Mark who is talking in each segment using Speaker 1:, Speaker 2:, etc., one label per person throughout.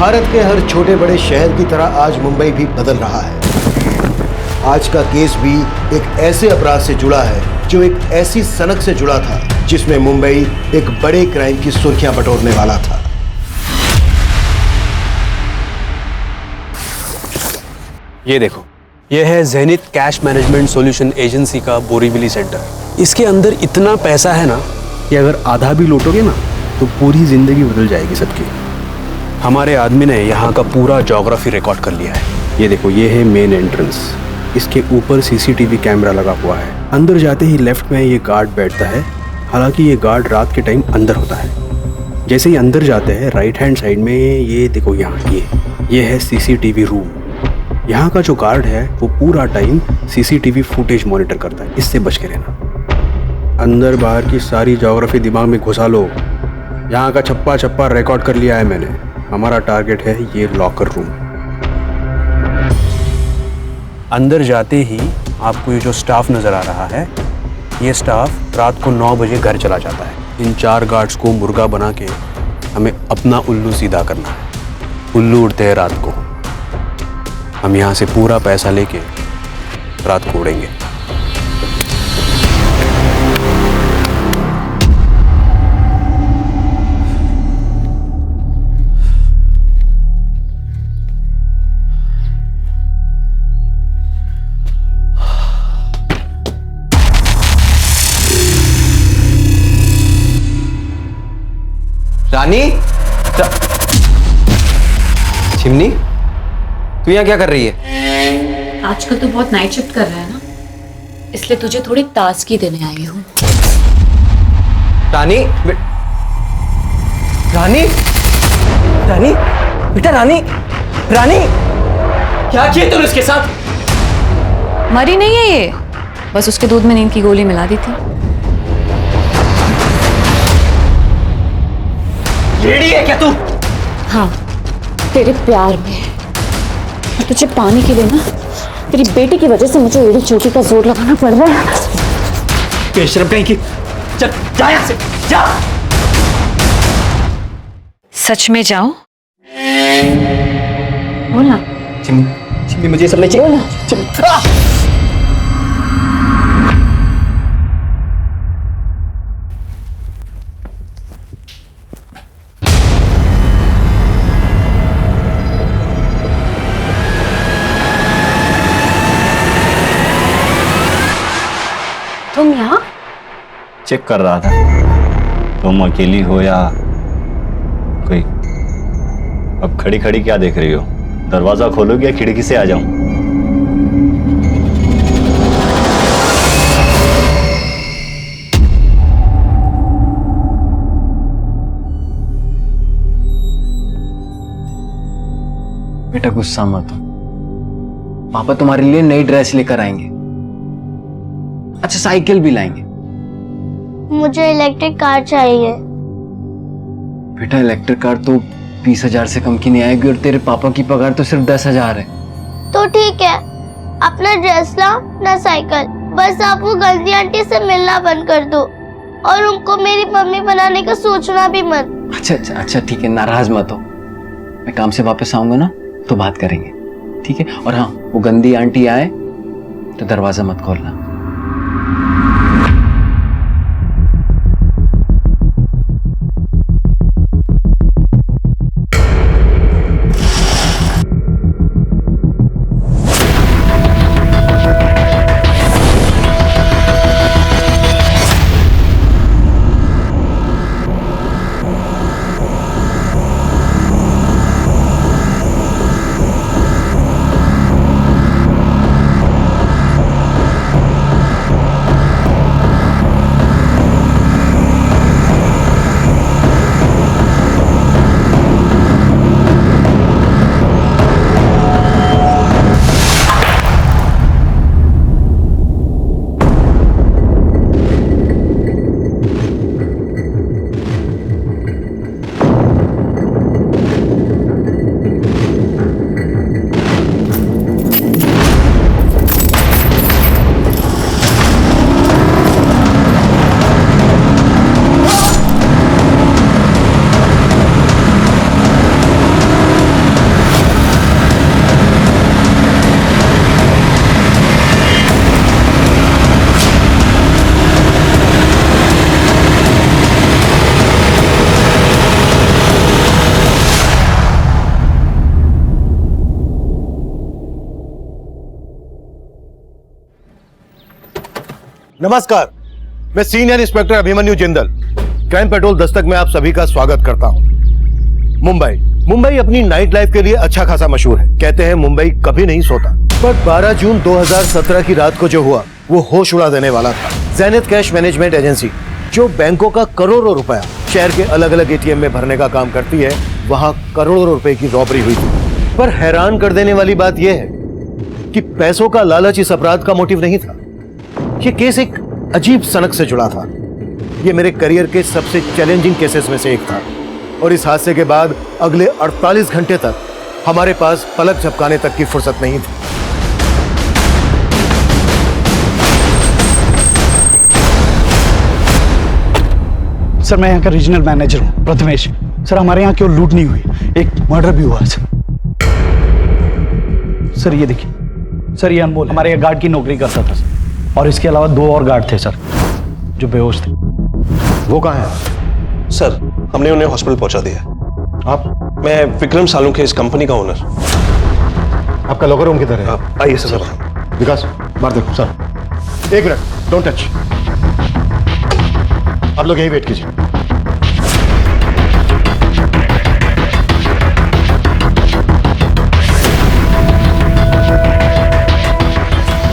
Speaker 1: भारत के हर छोटे बड़े शहर की तरह आज मुंबई भी बदल रहा है। आज का केस भी एक ऐसे अपराध से जुड़ा है जो एक ऐसी सनक से जुड़ा था जिसमें मुंबई एक बड़े क्राइम की सुर्खियां बटोरने वाला था।
Speaker 2: ये देखो, ये है Zenith cash management solution agency का बोरीवली सेंटर। इसके अंदर इतना पैसा है ना कि अगर आधा भी लौटोगे ना तो पूरी जिंदगी बदल जाएगी सबकी। हमारे आदमी ने यहाँ का पूरा ज्योग्राफी रिकॉर्ड कर लिया है। ये देखो, ये है मेन एंट्रेंस। इसके ऊपर सीसीटीवी कैमरा लगा हुआ है। अंदर जाते ही लेफ्ट में ये गार्ड बैठता है। हालांकि ये गार्ड रात के टाइम अंदर होता है। जैसे ही अंदर जाते हैं राइट हैंड साइड में ये देखो, यहाँ ये है सीसीटीवी रूम। यहाँ का जो गार्ड है वो पूरा टाइम सीसीटीवी फुटेज मॉनिटर करता है। इससे बच के रहना। अंदर बाहर की सारी ज्योग्राफी दिमाग में घुसा लो। यहाँ का छप्पा छप्पा रिकॉर्ड कर लिया है मैंने। हमारा टारगेट है ये लॉकर रूम। अंदर जाते ही आपको ये जो स्टाफ नज़र आ रहा है, ये स्टाफ रात को 9 बजे घर चला जाता है। इन 4 गार्ड्स को मुर्गा बना के हमें अपना उल्लू सीधा करना है। उल्लू उड़ते हैं रात को, हम यहाँ से पूरा पैसा लेके रात को उड़ेंगे।
Speaker 3: रानी, चिमनी, तू यहाँ क्या कर रही है?
Speaker 4: आजकल तो बहुत नाइट शिफ्ट कर रहा है ना, इसलिए तुझे थोड़ी ताजगी देने आई हूँ।
Speaker 3: रानी, रानी, रानी, बेटा रानी, रानी, क्या किया तूने उसके साथ?
Speaker 4: मरी नहीं है ये, बस उसके दूध में नींद की गोली मिला दी थी।
Speaker 3: रेडी है क्या तू?
Speaker 4: हाँ, तेरे प्यार में। और तुझे पाने के लिए ना तेरी बेटी की वजह से मुझे एड़ी चोटी का जोर लगाना पड़ रहा है।
Speaker 3: बेशरम कहीं की, चल जा यहाँ से, जा।
Speaker 4: सच में जाओ? बोला
Speaker 3: चिमनी, चिमनी मुझे सब नहीं चाहिए।
Speaker 4: तुम यहाँ?
Speaker 5: चेक कर रहा था तुम अकेली हो या कोई। अब खड़ी खड़ी क्या देख रही हो? दरवाजा खोलोगे या खिड़की से आ जाऊं?
Speaker 3: बेटा गुस्सा मत हो, पापा तुम्हारे लिए नई ड्रेस लेकर आएंगे। अच्छा, साइकिल भी लाएंगे।
Speaker 6: मुझे इलेक्ट्रिक कार चाहिए।
Speaker 3: बेटा इलेक्ट्रिक कार तो 20,000 से कम की नहीं आएगी और तेरे पापा की पगार तो सिर्फ 10,000 है।
Speaker 6: तो ठीक है, अपना ड्रेस लाओ ना साइकिल। बस आप वो गंदी आंटी से मिलना बंद कर दो और उनको मेरी मम्मी बनाने का सोचना भी मत।
Speaker 3: अच्छा ठीक है, नाराज मत हो। मैं काम से वापस आऊंगा ना तो बात करेंगे, ठीक है? और हाँ, वो गंदी आंटी आए तो दरवाजा मत खोलना।
Speaker 1: नमस्कार, मैं senior inspector Abhimanyu Jindal, crime petrol Dastak में आप सभी का स्वागत करता हूं। मुंबई अपनी नाइट लाइफ के लिए अच्छा खासा मशहूर है। कहते हैं मुंबई कभी नहीं सोता, पर 12 जून 2017 की रात को जो हुआ वो होश उड़ा देने वाला था। ज़ेनिथ कैश मैनेजमेंट एजेंसी, जो बैंकों का करोड़ों रुपया शहर के अलग अलग एटीएम में भरने का काम करती है, वहां करोड़ों रुपए की रॉबरी हुई थी। पर हैरान कर देने वाली बात यह है कि पैसों का लालच इस अपराध का मोटिव नहीं था। ये केस एक अजीब सनक से जुड़ा था। ये मेरे करियर के सबसे चैलेंजिंग केसेस में से एक था, और इस हादसे के बाद अगले 48 घंटे तक हमारे पास पलक झपकाने तक की फुर्सत नहीं थी।
Speaker 7: सर, मैं यहाँ का रीजनल मैनेजर हूँ, प्रथमेश। सर, हमारे यहाँ क्यों लूट नहीं हुई, एक मर्डर भी हुआ है सर। ये देखिए सर, ये अनमोल हमारे यहाँ गार्ड की नौकरी करता था सर, और इसके अलावा 2 और गार्ड थे सर जो बेहोश थे।
Speaker 1: वो कहाँ है?
Speaker 8: सर, हमने उन्हें हॉस्पिटल पहुंचा दिया।
Speaker 1: आप?
Speaker 8: मैं विक्रम सालुंखे के इस कंपनी का ओनर।
Speaker 1: आपका लॉकर रूम किधर है?
Speaker 8: आइए सर।
Speaker 1: विकास, बाहर देखो सर। 1 minute, don't touch. आप लोग यही वेट कीजिए।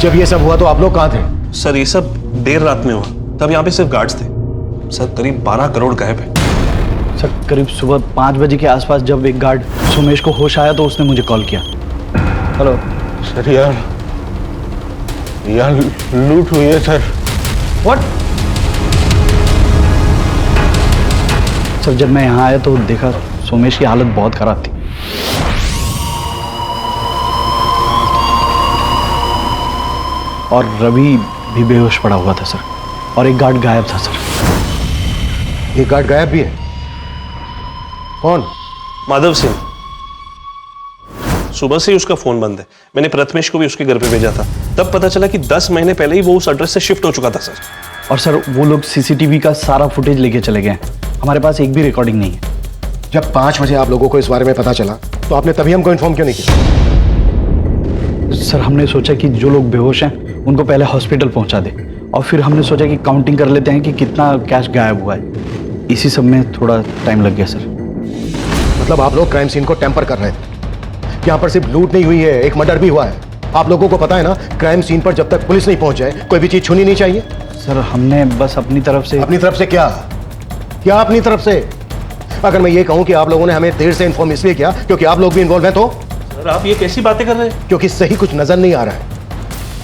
Speaker 1: जब ये सब हुआ तो आप लोग कहाँ थे?
Speaker 8: सर, ये सब देर रात में हुआ, तब यहाँ पे सिर्फ गार्ड्स थे। सर, करीब 12 करोड़ गायब है।
Speaker 7: सर, करीब सुबह 5 बजे के आसपास जब एक गार्ड सुमेश को होश आया तो उसने मुझे कॉल किया। हेलो
Speaker 9: सर, यार लूट हुई है सर।
Speaker 7: व्हाट? सर, जब मैं यहाँ आया तो देखा सुमेश की हालत बहुत खराब थी। और रवि भी बेहोश पड़ा हुआ था सर, और एक गार्ड गायब था सर।
Speaker 1: एक गार्ड गायब भी है? कौन?
Speaker 8: माधव सिंह। सुबह से ही उसका फोन बंद है। मैंने प्रथमेश को भी उसके घर पे भेजा था, तब पता चला कि 10 महीने पहले ही वो उस एड्रेस से शिफ्ट हो चुका था सर।
Speaker 7: और सर, वो लोग सीसीटीवी का सारा फुटेज लेके चले गए। हमारे पास एक भी रिकॉर्डिंग नहीं है।
Speaker 1: जब 5 बजे आप लोगों को इस बारे में पता चला तो आपने तभी हमको इन्फॉर्म क्यों नहीं किया?
Speaker 7: सर, हमने सोचा कि जो लोग बेहोश हैं उनको पहले हॉस्पिटल पहुंचा दे, और फिर हमने सोचा कि काउंटिंग कर लेते हैं कि कितना कैश गायब हुआ है। इसी सब में थोड़ा टाइम लग गया सर।
Speaker 1: मतलब आप लोग क्राइम सीन को टेम्पर कर रहे थे। यहाँ पर सिर्फ लूट नहीं हुई है, एक मर्डर भी हुआ है। आप लोगों को पता है ना, क्राइम सीन पर जब तक पुलिस नहीं पहुंच जाए कोई भी चीज छूनी नहीं चाहिए।
Speaker 7: सर, हमने बस अपनी तरफ से।
Speaker 1: अपनी तरफ से क्या? क्या अपनी तरफ से? अगर मैं ये कहूं कि आप लोगों ने हमें देर से इन्फॉर्म इसलिए किया क्योंकि आप लोग भी इन्वॉल्व हैं, तो?
Speaker 8: सर, आप ये कैसी बातें कर रहे हैं?
Speaker 1: क्योंकि सही कुछ नजर नहीं आ रहा है।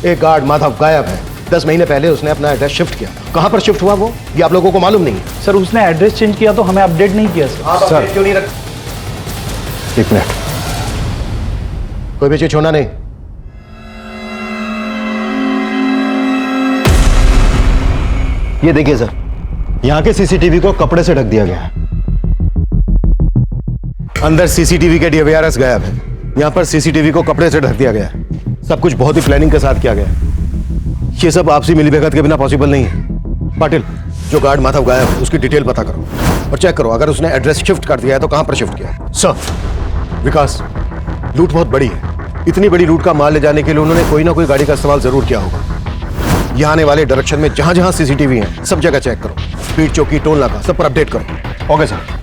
Speaker 1: एक गार्ड माधव गायब है। 10 महीने पहले उसने अपना एड्रेस शिफ्ट किया। कहां पर शिफ्ट हुआ वो, ये आप लोगों को मालूम नहीं है?
Speaker 7: सर, उसने एड्रेस चेंज किया तो हमें अपडेट नहीं किया सर।
Speaker 1: सर क्यों नहीं रख? 1 मिनट, कोई भी चीज छोड़ना नहीं। ये देखिए सर, यहां के सीसीटीवी को कपड़े से ढक दिया गया है। अंदर सीसीटीवी के डीवीआरएस गायब है। यहां पर सीसीटीवी को कपड़े से ढक दिया गया है। सब कुछ बहुत ही प्लानिंग के साथ किया गया है। ये सब आपसी मिलीभगत के बिना पॉसिबल नहीं है। पाटिल, जो गार्ड माधव गायब है उसकी डिटेल पता करो और चेक करो अगर उसने एड्रेस शिफ्ट कर दिया है तो कहां पर शिफ्ट किया है। सर, विकास, लूट बहुत बड़ी है। इतनी बड़ी लूट का माल ले जाने के लिए उन्होंने कोई ना कोई गाड़ी का इस्तेमाल जरूर किया होगा। यहाँ आने वाले डायरेक्शन में जहां जहां सीसीटीवी है सब जगह चेक करो। स्पीड चौकी, टोल नाका, सब पर अपडेट करो। Okay sir.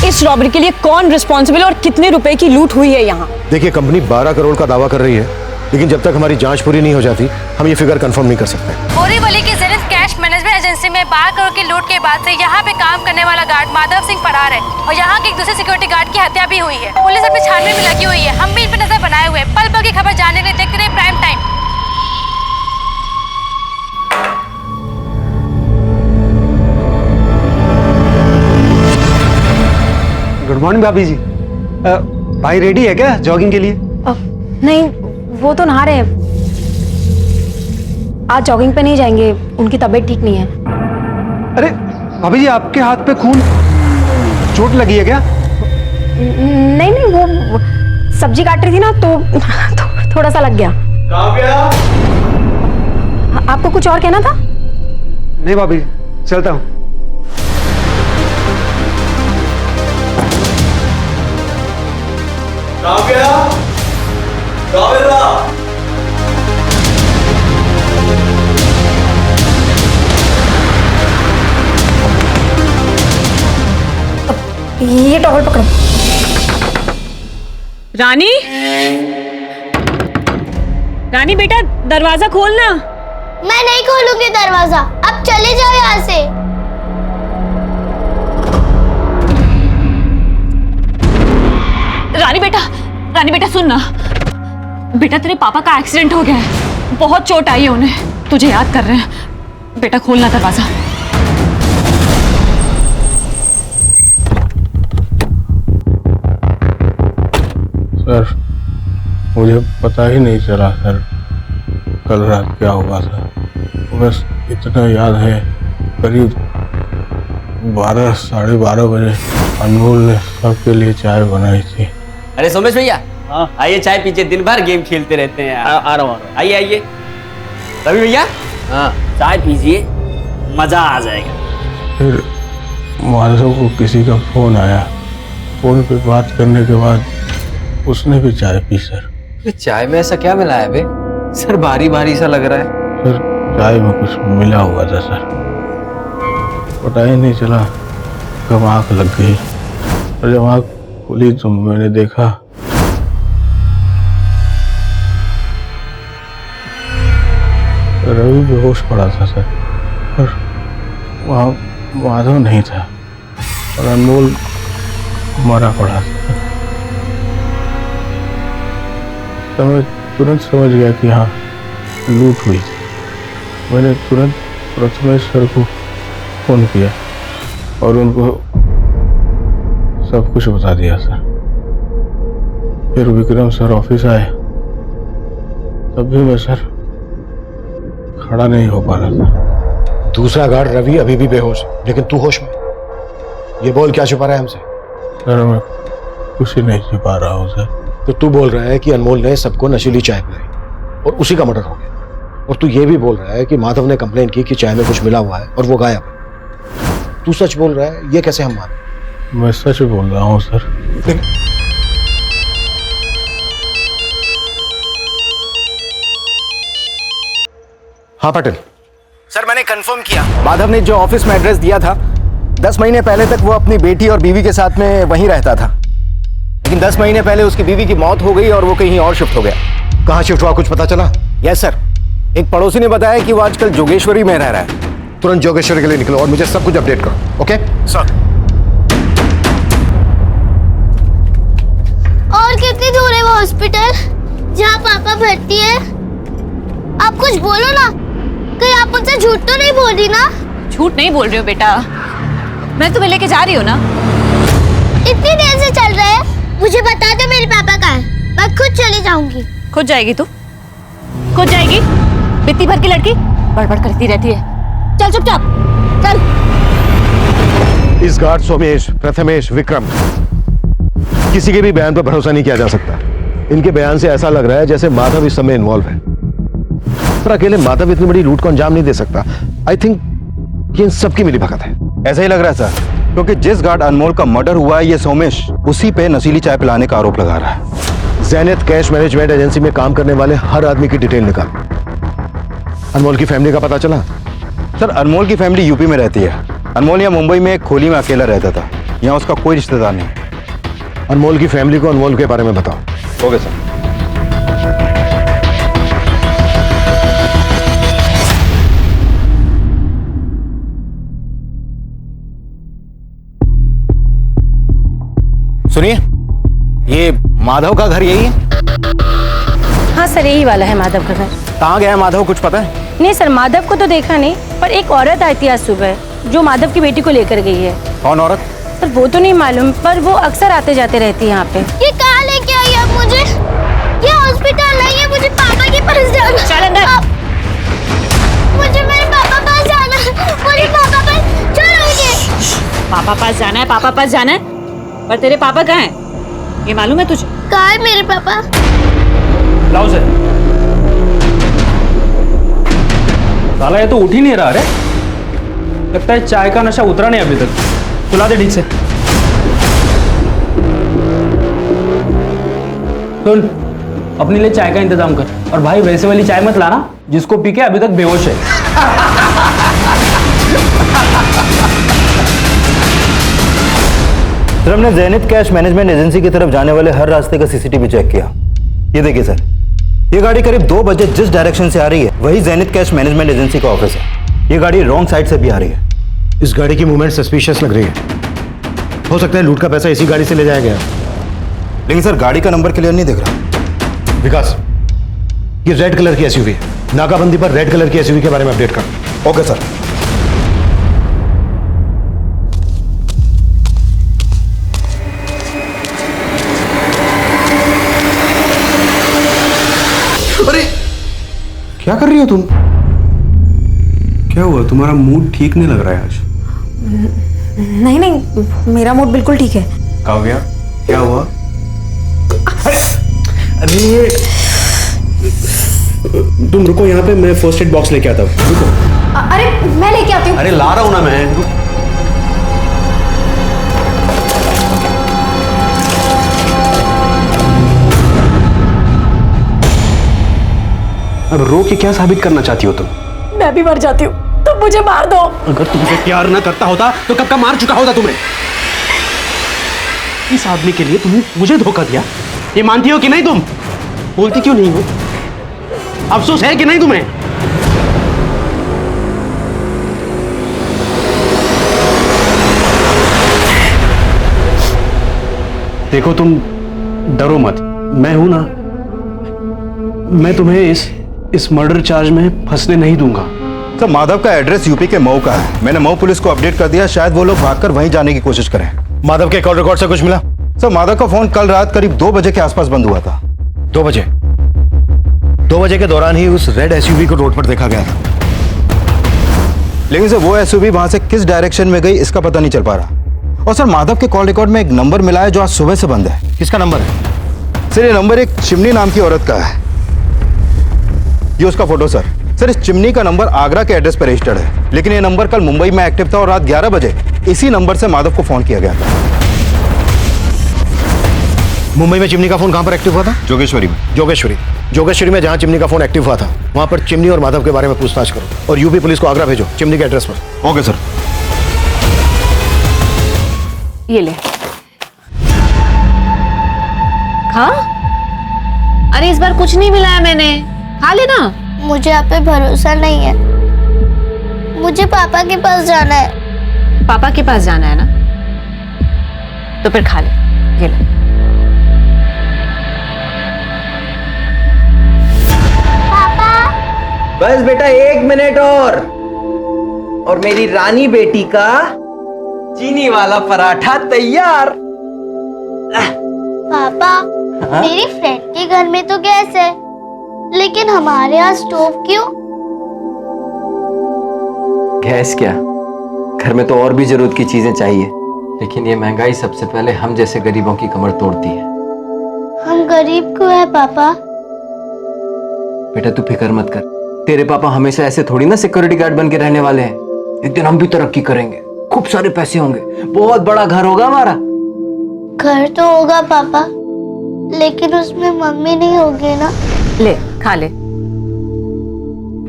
Speaker 10: इस रॉबरी के लिए कौन रिस्पॉन्सिबल और कितने रुपए की लूट हुई है यहाँ?
Speaker 1: देखिए, कंपनी 12 करोड़ का दावा कर रही है, लेकिन जब तक हमारी जांच पूरी नहीं हो जाती हम ये फिगर कंफर्म नहीं कर सकते।
Speaker 11: बोरीवली की ज़ेनिथ कैश मैनेजमेंट एजेंसी में 12 करोड़ की लूट के बाद से यहाँ पे काम करने वाला गार्ड माधव सिंह फरार है, और यहाँ के एक दूसरे सिक्योरिटी गार्ड की हत्या भी हुई है। पुलिस अपनी छानबीन में लगी हुई है। हम भी इन पर नजर बनाए हुए हैं। पल पल की खबर जानने के लिए देखते रहिए प्राइम टाइम।
Speaker 2: गुड मॉर्निंग भाभी जी। भाई रेडी है क्या जॉगिंग के लिए?
Speaker 10: नहीं, वो तो नहा रहे हैं। आज जॉगिंग पे नहीं जाएंगे, उनकी तबीयत ठीक नहीं है।
Speaker 7: अरे भाभी जी, आपके हाथ पे खून, चोट लगी है क्या?
Speaker 10: नहीं नहीं, वो सब्जी काट रही थी ना तो थोड़ा सा लग गया। आपको कुछ और कहना था?
Speaker 7: नहीं भाभी, चलता हूँ।
Speaker 10: ये टॉवल पकड़ो। रानी, रानी बेटा दरवाजा खोलना।
Speaker 6: मैं नहीं खोलूंगी दरवाजा, अब चले जाओ यहाँ से।
Speaker 10: रानी बेटा सुन ना बेटा, तेरे पापा का एक्सीडेंट हो गया है, बहुत चोट आई है उन्हें, तुझे याद कर रहे हैं। बेटा खोलना दरवाजा।
Speaker 9: सर मुझे पता ही नहीं चला सर, कल रात क्या हुआ था। बस इतना याद है, करीब 12 साढ़े 12 बजे अनमोल ने सबके लिए चाय बनाई थी।
Speaker 12: अरे सोमेश भैया, आइए चाय पीजिए, दिन भर गेम खेलते रहते हैं। आ रहा हूँ। आइए आइए। रवि भैया, हाँ चाय पीजिए, मजा आ जाएगा।
Speaker 9: फिर माधव को किसी का फोन आया, फोन पे बात करने के बाद उसने भी चाय पी सर।
Speaker 3: चाय में ऐसा क्या मिला है बे? सर भारी भारी सा लग रहा है।
Speaker 9: सर चाय में कुछ मिला हुआ था सर, पता ही नहीं चला कब आँख लग गई, और जब आँख खुली तो मैंने देखा रवि बेहोश पड़ा था सर, और वहाँ माधव नहीं था, और अनमोल मरा पड़ा था। तो मैं तुरंत समझ गया कि हाँ लूट हुई थी। मैंने तुरंत प्रथमेश सर को फोन किया और उनको सब कुछ बता दिया सर। फिर विक्रम सर ऑफिस आए, तब भी मैं सर खड़ा नहीं हो पा रहा था।
Speaker 1: दूसरा गार्ड रवि अभी भी बेहोश, लेकिन तू होश में। ये बोल क्या छुपा रहा है हमसे?
Speaker 9: सर मैं कुछ ही नहीं छुपा रहा हूँ सर।
Speaker 1: तो तू बोल रहा है कि अनमोल ने सबको नशीली चाय पिलाई और उसी का मर्डर हो गया, और तू ये भी बोल रहा है कि माधव ने कंप्लेन की कि चाय में कुछ मिला हुआ है और वो गायब है। तू सच बोल रहा है, ये कैसे हम माने?
Speaker 9: मैं सच बोल रहा हूँ सर।
Speaker 1: हाँ पटेल
Speaker 13: सर, मैंने कंफर्म किया, माधव ने जो ऑफिस में एड्रेस दिया था 10 महीने पहले तक वो अपनी बेटी और बीवी के साथ में वहीं रहता था, लेकिन 10 महीने पहले उसकी बीवी की मौत हो गई और वो कहीं और शिफ्ट हो गया।
Speaker 1: कहाँ शिफ्ट हुआ, कुछ पता चला?
Speaker 13: यस सर, एक पड़ोसी ने बताया कि वो आजकल जोगेश्वरी में रह रहा है।
Speaker 1: तुरंत जोगेश्वरी के लिए निकलो और मुझे सब कुछ अपडेट करो। Okay
Speaker 13: sir.
Speaker 6: और कितनी दूर है वो हॉस्पिटल जहाँ पापा भर्ती है? आप कुछ बोलो ना, कहीं आप मुझसे झूठ तो नहीं बोल रही ना?
Speaker 10: झूठ नहीं बोल रही हो बेटा, मैं तुम्हें लेके जा रही हूँ ना।
Speaker 6: इतनी देर से चल रहा है, मुझे बता दो मेरे पापा कहाँ है, मैं खुद चली जाऊंगी।
Speaker 10: खुद जाएगी तू? खुद जाएगी? बित्ती भर की लड़की बड़बड़ करती रहती है। चल चुपचाप चल।
Speaker 1: इस गार्ड सोमेश, प्रथमेश, विक्रम, किसी के भी बयान पर भरोसा नहीं किया जा सकता। इनके बयान से ऐसा लग रहा है जैसे माधव इस समय इन्वॉल्व है, पर अकेले माधव इतनी बड़ी लूट को अंजाम नहीं दे सकता। आई थिंक कि इन सबकी मिली भगत है।
Speaker 14: ऐसा ही लग रहा है सर, क्योंकि जिस गार्ड अनमोल का मर्डर हुआ है, ये सोमेश उसी पे नशीली चाय पिलाने का आरोप लगा रहा है।
Speaker 1: ज़ेनिथ कैश मैनेजमेंट एजेंसी में काम करने वाले हर आदमी की डिटेल निकाल। अनमोल की फैमिली का पता चला?
Speaker 14: सर अनमोल की फैमिली यूपी में रहती है। अनमोल यहाँ मुंबई में एक खोली में अकेला रहता था, यहाँ उसका कोई रिश्तेदार नहीं।
Speaker 1: अनमोल की फैमिली को अनमोल के बारे में बताओ।
Speaker 14: Okay sir.
Speaker 13: सुनिए, ये माधव का घर यही है?
Speaker 10: हाँ सर, यही वाला है माधव का घर।
Speaker 13: कहाँ गया है माधव, कुछ पता है?
Speaker 10: नहीं सर, माधव को तो देखा नहीं, पर एक औरत आई थी आज सुबह जो माधव की बेटी को लेकर गई है।
Speaker 13: कौन औरत?
Speaker 10: सर वो तो नहीं मालूम, पर वो अक्सर आते जाते रहती है यहाँ पे।
Speaker 6: ये कहाँ लेके आई आप मुझे? ये हॉस्पिटल नहीं है, मुझे पापा के पास जाना।
Speaker 10: चल अंदर। पापा पास जाना है, पापा पास जाना है, पर तेरे पापा कहाँ हैं? ये मालूम है तुझे?
Speaker 6: कहाँ है मेरे पापा?
Speaker 2: लाओ से। साला ये तो उठ ही नहीं रहा रे। लगता है चाय का नशा उतरा नहीं अभी तक। सुला दे ठीक से। सुन, अपने लिए चाय का इंतजाम कर, और भाई वैसे वाली चाय मत लाना जिसको पी के अभी तक बेहोश है।
Speaker 14: सर, हमने ज़ेनिथ कैश मैनेजमेंट एजेंसी की तरफ जाने वाले हर रास्ते का सीसीटीवी चेक किया। ये देखिए सर, ये गाड़ी करीब 2 बजे जिस डायरेक्शन से आ रही है वही ज़ेनिथ कैश मैनेजमेंट एजेंसी का ऑफिस है। ये गाड़ी रॉन्ग साइड से भी आ रही है।
Speaker 1: इस गाड़ी की मूवमेंट सस्पिशियस लग रही है। हो सकता है लूट का पैसा इसी गाड़ी से ले जाया गया।
Speaker 14: लेकिन सर, गाड़ी का नंबर क्लियर नहीं दिख रहा।
Speaker 1: विकास, ये रेड कलर की एसयूवी है। नाकाबंदी पर रेड कलर की एसयूवी के बारे में अपडेट कर।
Speaker 14: Okay sir.
Speaker 2: अरे क्या कर रही हो तुम? क्या हुआ? तुम्हारा मूड ठीक नहीं लग रहा है आज।
Speaker 15: नहीं नहीं, मेरा मूड बिल्कुल ठीक है।
Speaker 2: काव्या, क्या हुआ? अरे तुम रुको यहाँ पे, मैं फर्स्ट एड बॉक्स लेके आता हूँ। रुको।
Speaker 15: अरे मैं लेके आती हूँ।
Speaker 2: अरे ला रहा हूँ ना मैं। अब रो के क्या साबित करना चाहती हो तुम?
Speaker 15: मैं भी मर जाती हूँ, तुम मुझे मार दो।
Speaker 2: अगर तुमसे प्यार ना करता होता तो कब का मार चुका होता तुम्हें। इस आदमी के लिए तुमने मुझे धोखा दिया, ये मानती हो कि नहीं? तुम बोलती क्यों नहीं हो? अफसोस है कि नहीं तुम्हें? देखो, तुम डरो मत, मैं हूं ना। मैं तुम्हें इस मर्डर चार्ज में फंसने नहीं दूंगा।
Speaker 14: सर, माधव का एड्रेस यूपी के मऊ का है। मैंने मऊ पुलिस को अपडेट कर दिया, शायद वो लोग भागकर वहीं जाने की कोशिश करें।
Speaker 1: माधव के कॉल रिकॉर्ड से कुछ मिला?
Speaker 14: सर, माधव का फोन कल रात करीब 2 बजे के आसपास बंद हुआ था।
Speaker 1: 2 बजे? 2 बजे के दौरान ही उस रेड एसयूवी को रोड पर देखा गया था।
Speaker 14: लेकिन सर, वो एसयूवी वहां से किस डायरेक्शन में गई इसका पता नहीं चल पा रहा। और सर, माधव के कॉल रिकॉर्ड में एक नंबर मिला है जो आज सुबह से बंद है।
Speaker 1: किसका नंबर है?
Speaker 14: सर, ये नंबर एक चिमनी नाम की औरत का है। ये उसका फोटो सर। सर, इस चिमनी का नंबर आगरा के एड्रेस पर रजिस्टर्ड है, लेकिन ये नंबर कल मुंबई में एक्टिव था और रात 11 बजे इसी नंबर से माधव को फोन किया गया था।
Speaker 1: मुंबई में चिमनी का फोन कहां पर एक्टिव हुआ था?
Speaker 14: जोगेश्वरी में।
Speaker 1: जोगेश्वरी में जहां चिमनी का फोन एक्टिव हुआ था वहां पर चिमनी और माधव के बारे में पूछताछ करो और यूपी पुलिस को आगरा भेजो, चिमनी के एड्रेस पर।
Speaker 14: Okay sir.
Speaker 10: ये ले खा। अरे इस बार कुछ नहीं मिला है, मैंने खा लेना।
Speaker 6: मुझे आप पे भरोसा नहीं है, मुझे पापा के पास जाना है।
Speaker 10: पापा के पास जाना है ना, तो फिर खा ले। ये ले।
Speaker 12: बस बेटा 1 मिनट और मेरी रानी बेटी का चीनी वाला पराठा तैयार।
Speaker 6: पापा, मेरी फ्रेंड के घर में तो गैस है, लेकिन हमारे यहाँ स्टोव क्यों?
Speaker 3: गैस क्या, घर में तो और भी जरूरत की चीजें चाहिए, लेकिन ये महंगाई सबसे पहले हम जैसे गरीबों की कमर तोड़ती है।
Speaker 6: हम गरीब क्यों है पापा?
Speaker 3: बेटा तू फिक्र मत कर, तेरे पापा हमेशा ऐसे थोड़ी ना सिक्योरिटी गार्ड बन के रहने वाले हैं। एक दिन हम भी तरक्की करेंगे, खूब सारे पैसे होंगे, बहुत बड़ा घर होगा हमारा।
Speaker 6: घर तो होगा पापा, लेकिन उसमें मम्मी नहीं होगी ना।
Speaker 10: ले खा ले।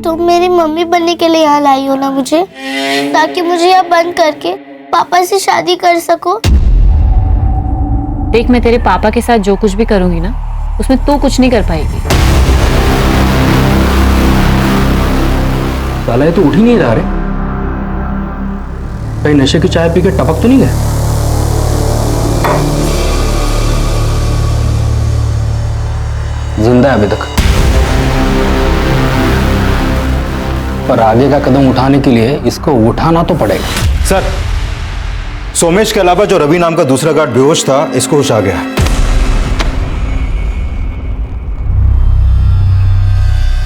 Speaker 6: तुम मेरी मम्मी बनने के लिए यहाँ लाई हो ना मुझे, ताकि मुझे यहाँ बंद करके पापा से शादी कर सको।
Speaker 10: देख, मैं तेरे पापा के साथ जो कुछ भी करूंगी ना, उसमें तू कुछ नहीं कर पाएगी।
Speaker 2: साला ये तो उठ ही नहीं रहा रे। कहीं नशे की चाय पी के टपक तो नहीं गया? जिंदा है अभी तक, पर आगे का कदम उठाने के लिए इसको उठाना तो पड़ेगा।
Speaker 14: सर, सोमेश के अलावा जो रवि नाम का दूसरा गार्ड बेहोश था, इसको होश आ गया।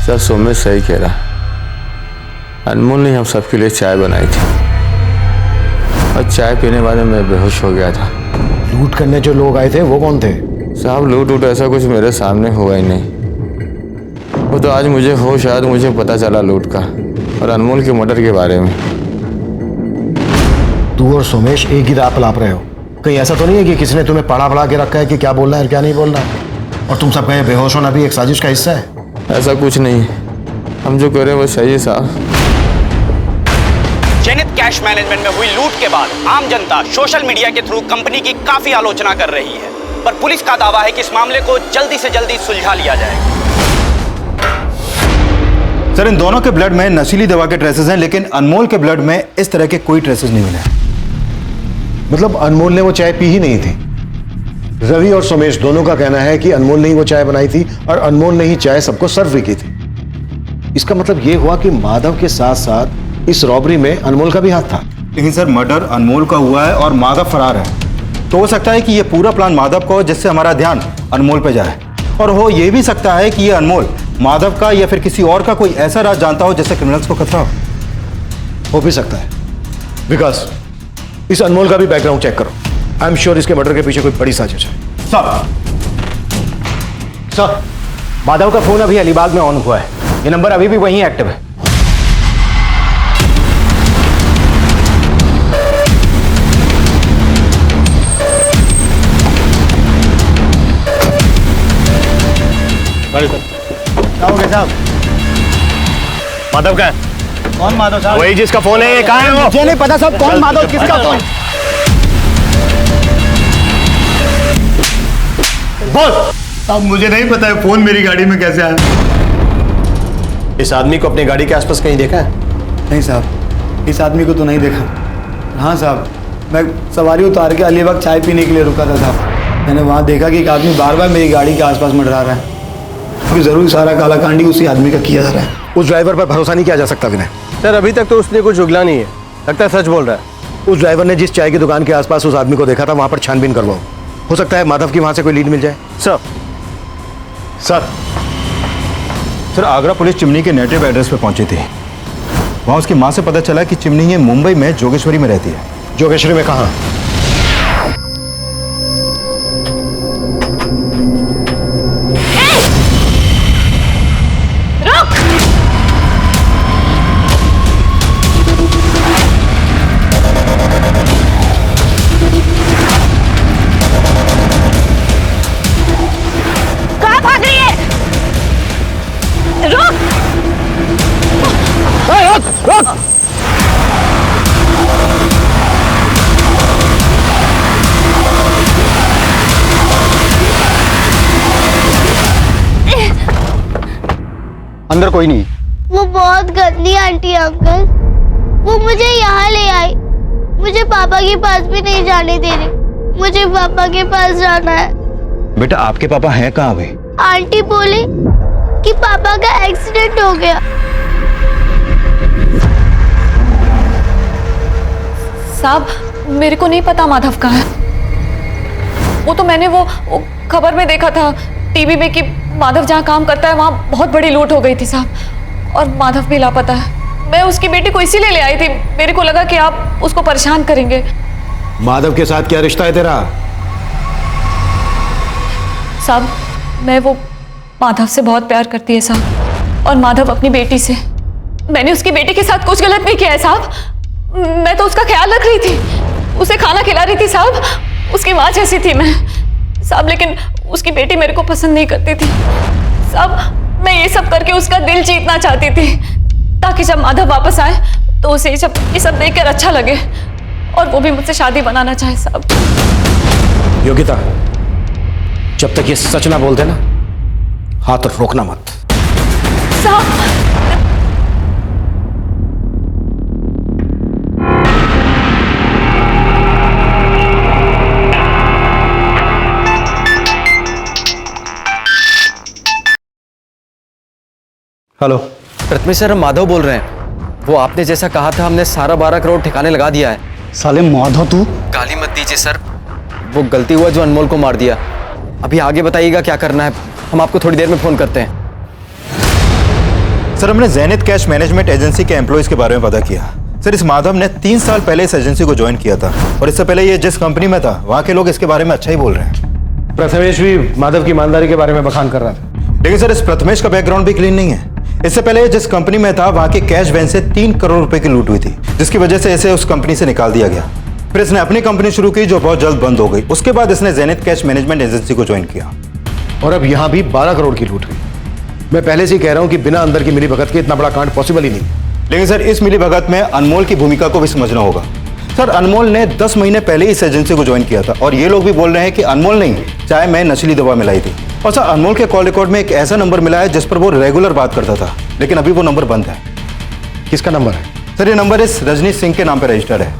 Speaker 9: सर, सोमेश सही कह रहा। अनमोल ने हम सबके लिए चाय बनाई थी। और चाय पीने बाद मैं बेहोश हो गया था।
Speaker 1: लूट करने जो लोग आए थे वो कौन थे?
Speaker 9: साहब लूट ऐसा कुछ मेरे सामने हुआ ही नहीं। वो तो आज मुझे होश आया तो मुझे पता चला लूट का और अनमोल के मर्डर के बारे में।
Speaker 1: तू और सोमेश एक ही राह पर लाप रहे हो। कहीं ऐसा तो नहीं है कि किसी ने तुम्हें पढ़ा के रखा है कि क्या बोलना है और क्या नहीं बोलना है, और तुम सब कहे बेहोश होना भी एक साजिश का हिस्सा है?
Speaker 9: ऐसा कुछ नहीं, हम जो करें वो सही है साहब।
Speaker 16: जेनिथ कैश मैनेजमेंट में हुई लूट के बाद आम जनता सोशल मीडिया के थ्रू कंपनी की काफी आलोचना कर रही है, पर पुलिस का दावा है कि इस मामले को जल्दी से जल्दी सुलझा लिया जाएगा।
Speaker 14: सर, इन दोनों के ब्लड में नशीली दवा के ट्रेसेस हैं, लेकिन अनमोल के ब्लड में इस तरह के कोई ट्रेसेस नहीं मिले।
Speaker 1: मतलब अनमोल ने वो चाय पी ही नहीं थी? रवि और सोमेश दोनों का कहना है कि अनमोल ने ही वो चाय बनाई थी और अनमोल ने ही चाय सबको सर्व भी की थी। इसका मतलब ये हुआ कि माधव के साथ साथ इस रॉबरी में अनमोल का भी हाथ था।
Speaker 14: लेकिन सर, मर्डर अनमोल का हुआ है और माधव फरार है, तो हो सकता है कि ये पूरा प्लान माधव का हो जिससे हमारा ध्यान अनमोल पे जाए, और हो ये भी सकता है कि ये अनमोल माधव का या फिर किसी और का कोई ऐसा राज जानता हो जिससे क्रिमिनल्स को खतरा
Speaker 1: हो भी सकता है। विकास, इस अनमोल का भी बैकग्राउंड चेक करो। आई एम श्योर इसके मर्डर के पीछे कोई बड़ी साजिश है।
Speaker 13: सर, माधव का फोन अभी अलीबाग में ऑन हुआ है, ये नंबर अभी भी वहीं एक्टिव है।
Speaker 1: क्या हो गया साहब?
Speaker 13: माधव का है?
Speaker 1: कौन माधव साहब?
Speaker 13: वही जिसका फोन है, कहाँ है वो? मुझे नहीं पता साहब, कौन माधव, किसका फोन?
Speaker 1: बोल। अब मुझे नहीं पता है फोन मेरी गाड़ी में कैसे आया। इस आदमी को अपनी गाड़ी के आसपास कहीं देखा है?
Speaker 7: नहीं साहब, इस आदमी को तो नहीं देखा। हाँ साहब, मैं सवारी उतार के अलीबाग चाय पीने के लिए रुका था साहब। मैंने वहाँ देखा कि एक आदमी बार बार मेरी गाड़ी के आसपास मंडरा रहा है। अभी जरूर सारा कालाकांडी उसी आदमी का किया जा रहा है।
Speaker 1: उस ड्राइवर पर भरोसा नहीं किया जा सकता विनय।
Speaker 13: सर, अभी तक तो उसने कुछ उगला नहीं है, लगता है सच बोल रहा है।
Speaker 1: उस ड्राइवर ने जिस चाय की दुकान के आसपास उस आदमी को देखा था वहां पर छानबीन करवाओ। हो सकता है माधव की वहां से कोई लीड मिल जाए।
Speaker 14: सर, आगरा पुलिस चिमनी के नेटिव एड्रेस पे पहुंची थी। वहां उसकी मां से पता चला कि चिमनी ये मुंबई में जोगेश्वरी में रहती है।
Speaker 1: जोगेश्वरी में कहाँ?
Speaker 13: अंदर कोई नहीं।
Speaker 6: वो बहुत गंदी आंटी है अंकल, वो मुझे यहाँ ले आई, मुझे पापा के पास भी नहीं जाने दे रही। मुझे पापा के पास जाना है।
Speaker 14: बेटा, आपके पापा हैं कहाँ अभी?
Speaker 6: आंटी बोली कि पापा का एक्सीडेंट हो गया।
Speaker 10: साहब, मेरे को नहीं पता माधव कहाँ है। वो तो मैंने वो खबर में देखा था टीवी में कि माधव जहाँ काम करता है वहाँ बहुत बड़ी लूट हो गई थी साहब, और माधव भी लापता है। मैं उसकी बेटी को इसीलिए ले आई थी, मेरे को लगा कि आप उसको परेशान करेंगे।
Speaker 1: माधव के साथ क्या रिश्ता है तेरा?
Speaker 10: साहब, मैं वो माधव से बहुत प्यार करती है साहब, और माधव अपनी बेटी से। मैंने उसकी बेटी के साथ कुछ गलत नहीं किया है साहब, मैं तो उसका ख्याल रख रही थी, उसे खाना खिला रही थी साहब, उसकी माँ जैसी थी मैं साहब। लेकिन उसकी बेटी मेरे को पसंद नहीं करती थी साहब। मैं ये सब करके उसका दिल जीतना चाहती थी, ताकि जब माधव वापस आए तो उसे ये सब देखकर अच्छा लगे, और वो भी मुझसे शादी बनाना चाहे साहब।
Speaker 1: योगिता, जब तक ये सच ना बोल देना, हाथ रोकना मत।
Speaker 10: साहब,
Speaker 14: हेलो
Speaker 3: प्रथमेश सर, हम माधव बोल रहे हैं। वो आपने जैसा कहा था, हमने सारा 12 करोड़ ठिकाने लगा दिया है।
Speaker 7: साले माधव, तू
Speaker 3: गाली मत दीजिए सर, वो गलती हुआ जो अनमोल को मार दिया। अभी आगे बताइएगा क्या करना है, हम आपको थोड़ी देर में फोन करते हैं।
Speaker 14: सर, हमने जेनिथ कैश मैनेजमेंट एजेंसी के एम्प्लॉयज के बारे में पता किया। सर इस माधव ने 3 साल पहले इस एजेंसी को ज्वाइन किया था और इससे पहले ये जिस कंपनी में था वहाँ के लोग इसके बारे में अच्छा ही बोल रहे हैं।
Speaker 7: प्रथमेश भी माधव की ईमानदारी के बारे में बखान कर रहा था।
Speaker 14: लेकिन सर इस प्रथमेश का बैकग्राउंड भी क्लीन नहीं है। इससे पहले ये जिस कंपनी में था वहाँ के कैश वैन से 3 करोड़ रुपए की लूट हुई थी, जिसकी वजह से इसे उस कंपनी से निकाल दिया गया। फिर इसने अपनी कंपनी शुरू की जो बहुत जल्द बंद हो गई। उसके बाद इसने ज़ेनिथ कैश मैनेजमेंट एजेंसी को ज्वाइन किया
Speaker 1: और अब यहाँ भी 12 करोड़ की लूट हुई। मैं पहले से ही कह रहा हूँ कि बिना अंदर की मिली भगत के इतना बड़ा कांड पॉसिबल ही नहीं।
Speaker 14: लेकिन सर इस मिली भगत में अनमोल की भूमिका को भी समझना होगा। सर अनमोल ने 10 महीने पहले इस एजेंसी को ज्वाइन किया था और ये लोग भी बोल रहे हैं कि अनमोल नहीं, चाय में नशीली दवा मिलाई थी। और सर अनमोल के कॉल रिकॉर्ड में एक ऐसा नंबर मिला है जिस पर वो रेगुलर बात करता था, लेकिन अभी वो नंबर बंद है।
Speaker 1: किसका नंबर है?
Speaker 14: सर ये नंबर इस रजनी सिंह के नाम पर रजिस्टर्ड है।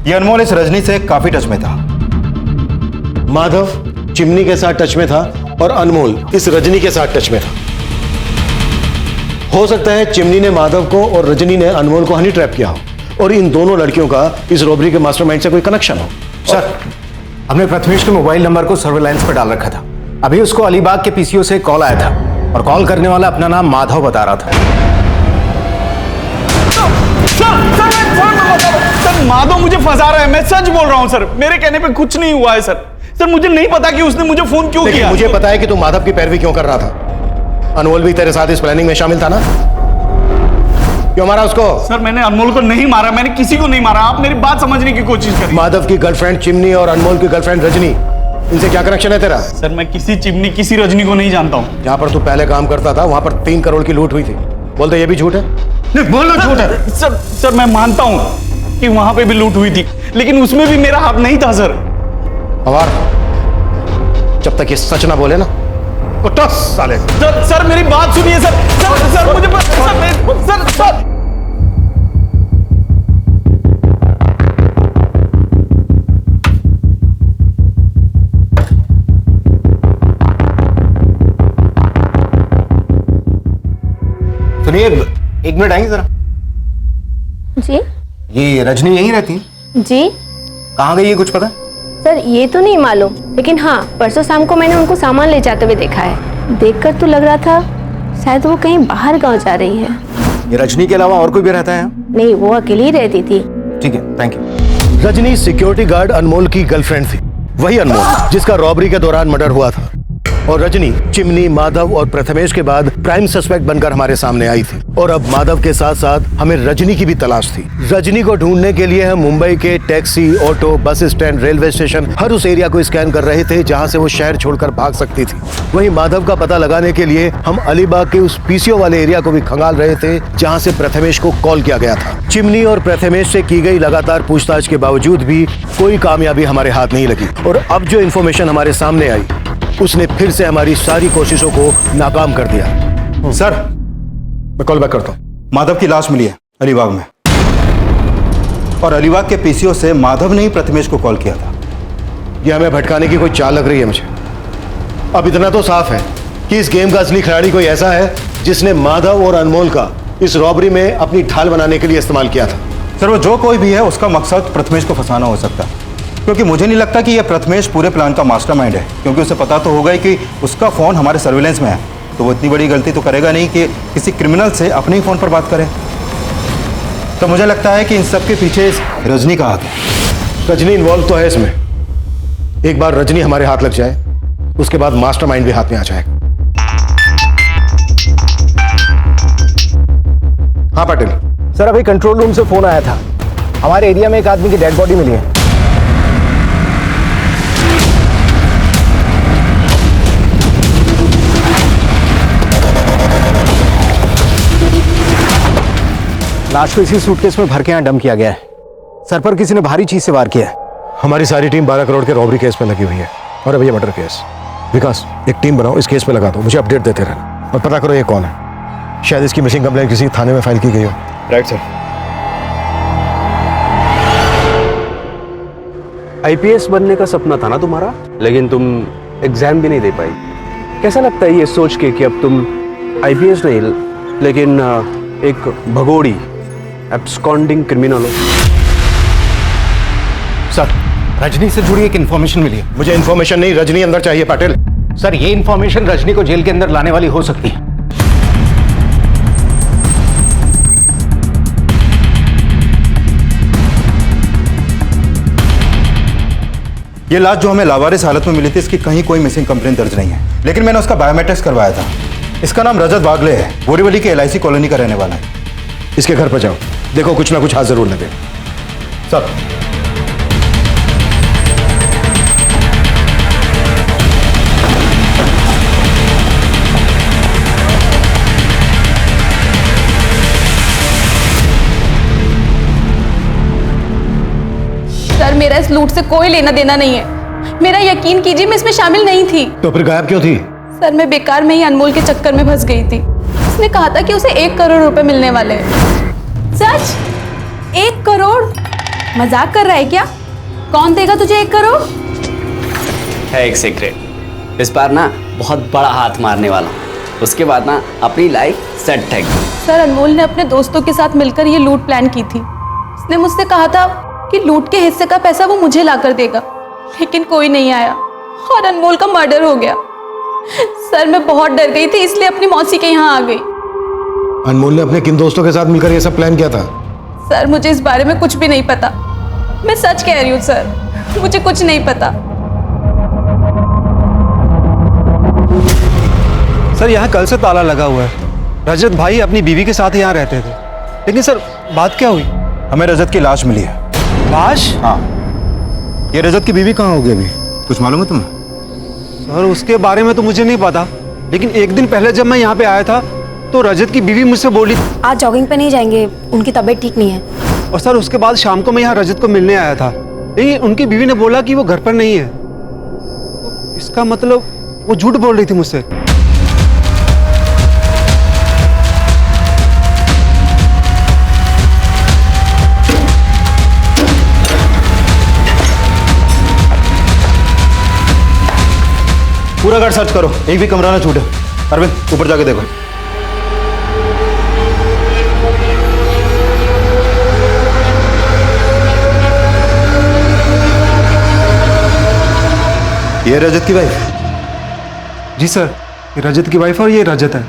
Speaker 14: ये अनमोल इस रजनी से काफी टच में था।
Speaker 1: माधव चिमनी के साथ टच में था और अनमोल इस रजनी के साथ टच में था। हो सकता है चिमनी ने माधव को और रजनी ने अनमोल को हनी ट्रैप किया हो और इन दोनों लड़कियों का इस रॉबरी के मास्टरमाइंड से कोई कनेक्शन हो।
Speaker 13: सर हमने प्रथमेश के मोबाइल नंबर को सर्वेलांस पर डाल रखा था। अभी उसको अलीबाग के पीसीओ से कॉल आया था और कॉल करने वाला अपना नाम माधव बता रहा था।
Speaker 16: सर माधव मुझे फंसा रहा है, मैं सच बोल रहा हूं सर, मेरे कहने पे कुछ नहीं हुआ है सर। सर मुझे नहीं पता कि उसने मुझे फोन क्यों किया।
Speaker 1: मुझे पता है कि तू माधव की पैरवी क्यों कर रहा था। अनमोल भी तेरे साथ इस प्लानिंग में शामिल था ना? क्यों मारा उसको?
Speaker 16: सर मैंने अनमोल को नहीं मारा, मैंने किसी को नहीं मारा। आप मेरी बात समझने की कोशिश करिए।
Speaker 1: माधव की गर्लफ्रेंड चिमनी और अनमोल की गर्लफ्रेंड रजनी, इनसे क्या कनेक्शन है तेरा?
Speaker 16: सर मैं किसी चिमनी किसी रजनी को नहीं जानता हूँ।
Speaker 1: जहाँ पर तू पहले काम करता था वहां पर 3 करोड़ की लूट हुई थी। बोलते ये भी झूठ है?
Speaker 16: नहीं बोलो झूठ है। सर मैं मानता हूँ कि वहां पे भी लूट हुई थी, लेकिन उसमें भी मेरा हाथ नहीं था सर।
Speaker 1: अवार जब तक ये सच ना बोले ना साले।
Speaker 16: सर मेरी बात सुनिए सर। सर मुझे सर
Speaker 13: सुनिए, 1 मिनट आएंगे जरा।
Speaker 15: जी
Speaker 13: ये रजनी यहीं रहती है?
Speaker 15: जी।
Speaker 13: कहाँ गई है कुछ पता?
Speaker 15: सर ये तो नहीं मालूम, लेकिन हाँ परसों शाम को मैंने उनको सामान ले जाते हुए देखा है। देखकर तो लग रहा था शायद वो कहीं बाहर गांव जा रही है।
Speaker 13: ये रजनी के अलावा और कोई भी रहता है यहाँ?
Speaker 15: नहीं, वो अकेली ही रहती थी।
Speaker 13: ठीक है, thank you.
Speaker 1: Rajni security guard Anmol की गर्लफ्रेंड थी, वही अनमोल जिसका रॉबरी के दौरान मर्डर हुआ था। और रजनी चिमनी, माधव और प्रथमेश के बाद प्राइम सस्पेक्ट बनकर हमारे सामने आई थी। और अब माधव के साथ साथ हमें रजनी की भी तलाश थी। रजनी को ढूंढने के लिए हम मुंबई के taxi, auto, bus stand, railway station, हर उस एरिया को स्कैन कर रहे थे जहां से वो शहर छोड़कर भाग सकती थी। वहीं माधव का पता लगाने के लिए हम अलीबाग के उस पीसीओ वाले एरिया को भी खंगाल रहे थे जहां से प्रथमेश को कॉल किया गया था। चिमनी और प्रथमेश से की गई लगातार पूछताछ के बावजूद भी कोई कामयाबी हमारे हाथ नहीं लगी। और अब जो इन्फॉर्मेशन हमारे सामने आई उसने फिर से हमारी सारी कोशिशों को नाकाम कर दिया।
Speaker 14: सर
Speaker 1: मैं कॉल बैक करता हूँ।
Speaker 14: माधव की लाश मिली है अलीबाग में और अलीबाग के पीसीओ से माधव ने ही प्रथमेश को कॉल किया था।
Speaker 1: यह हमें भटकाने की कोई चाल लग रही है मुझे। अब इतना तो साफ है कि इस गेम का असली खिलाड़ी कोई ऐसा है जिसने माधव और अनमोल का इस रॉबरी में अपनी ढाल बनाने के लिए इस्तेमाल किया था।
Speaker 14: सर वो जो कोई भी है उसका मकसद प्रथमेश को फंसाना हो सकता है, क्योंकि मुझे नहीं लगता कि यह प्रथमेश पूरे प्लान का मास्टरमाइंड है, क्योंकि उसे पता तो होगा ही कि उसका फोन हमारे सर्विलेंस में है, तो वो इतनी बड़ी गलती तो करेगा नहीं कि किसी क्रिमिनल से अपने ही फोन पर बात करे। तो मुझे लगता है कि इन सब के पीछे इस रजनी का हाथ है।
Speaker 1: रजनी इन्वॉल्व तो है इसमें। एक बार रजनी हमारे हाथ लग जाए उसके बाद मास्टरमाइंड भी हाथ में आ जाएगा। हाँ पाटिल
Speaker 13: सर, अभी कंट्रोल रूम से फोन आया था। हमारे एरिया में एक आदमी की डेड बॉडी मिली है। लाश को इसी सूटकेस में भर के यहाँ डंप किया गया है। सर पर किसी ने भारी चीज से वार किया है।
Speaker 1: हमारी सारी टीम 12 करोड़ के रॉबरी केस में लगी हुई है और अब ये मर्डर केस। विकास एक टीम बनाओ, इस केस पे लगा दो, मुझे अपडेट देते रहना और पता करो ये कौन है। शायद इसकी मिसिंग कंप्लेंट किसी थाने में फाइल की गई हो।
Speaker 13: Right sir.
Speaker 2: आईपीएस बनने का सपना था ना तुम्हारा, लेकिन तुम एग्जाम भी नहीं दे पाई। कैसा लगता है ये सोच के कि अब तुम आईपीएस नहीं लेकिन एक भगोड़ी एब्सकॉन्डिंग क्रिमिनल हो?
Speaker 13: सर रजनी से जुड़ी एक इन्फॉर्मेशन मिली है।
Speaker 1: मुझे इन्फॉर्मेशन नहीं, रजनी अंदर चाहिए पाटिल।
Speaker 13: सर ये इन्फॉर्मेशन रजनी को जेल के अंदर लाने वाली हो सकती है।
Speaker 14: ये लाश जो हमें लावारिस हालत में मिली थी, इसकी कहीं कोई मिसिंग कंप्लेंट दर्ज नहीं है, लेकिन मैंने उसका बायोमेट्रिक्स करवाया था। इसका नाम रजत बागले है, बोरीवली के LIC कॉलोनी का रहने वाला है।
Speaker 1: इसके घर पर जाओ, देखो कुछ ना कुछ हाथ जरूर लगे।
Speaker 14: सर
Speaker 10: सर मेरा इस लूट से कोई लेना देना नहीं है। मेरा यकीन कीजिए मैं इसमें शामिल नहीं थी।
Speaker 1: तो फिर गायब क्यों थी?
Speaker 10: सर मैं बेकार में ही अनमोल के चक्कर में फंस गई थी। उसने कहा था कि उसे 1 करोड़ रुपए मिलने वाले हैं। सच? 1 करोड़? मजाक कर रहा है क्या? कौन देगा तुझे 1 करोड़?
Speaker 12: है एक सीक्रेट, इस बार ना बहुत बड़ा हाथ मारने वाला हूं। उसके बाद ना अपनी लाइफ सेट है।
Speaker 10: सर अनमोल ने अपने दोस्तों के साथ मिलकर ये लूट प्लान की थी। उसने मुझसे कहा था कि लूट के हिस्से का पैसा वो मुझे लाकर देगा, लेकिन कोई नहीं आया और अनमोल का मर्डर हो गया। सर मैं बहुत डर गई थी, इसलिए अपनी मौसी के यहाँ आ गई।
Speaker 1: अनमोल ने अपने किन दोस्तों के साथ मिलकर ये सब प्लान किया था?
Speaker 10: सर मुझे इस बारे में कुछ भी नहीं पता। मैं सच कह रही हूँ सर, मुझे कुछ नहीं पता।
Speaker 2: सर यहाँ कल से ताला लगा हुआ है। रजत भाई अपनी बीवी के साथ यहाँ रहते थे, लेकिन सर बात क्या हुई?
Speaker 14: हमें रजत की लाश मिली है।
Speaker 2: लाश?
Speaker 14: हाँ। ये रजत की बीवी कहाँ होगी अभी, कुछ मालूम है तुम्हें?
Speaker 2: सर उसके बारे में तो मुझे नहीं पता, लेकिन एक दिन पहले जब मैं यहाँ पे आया था तो रजत की बीवी मुझसे बोली
Speaker 15: आज जॉगिंग पे नहीं जाएंगे, उनकी तबीयत ठीक नहीं है।
Speaker 2: और सर उसके बाद शाम को मैं यहाँ रजत को मिलने आया था, लेकिन उनकी बीवी ने बोला कि वो घर पर नहीं है। तो इसका मतलब वो झूठ बोल रही थी मुझसे।
Speaker 14: पूरा घर सर्च करो, एक भी कमरा ना छूटे। अरविंद ऊपर जाके देखो। ये रजत की वाइफ?
Speaker 2: जी सर, ये रजत की वाइफ और ये रजत है।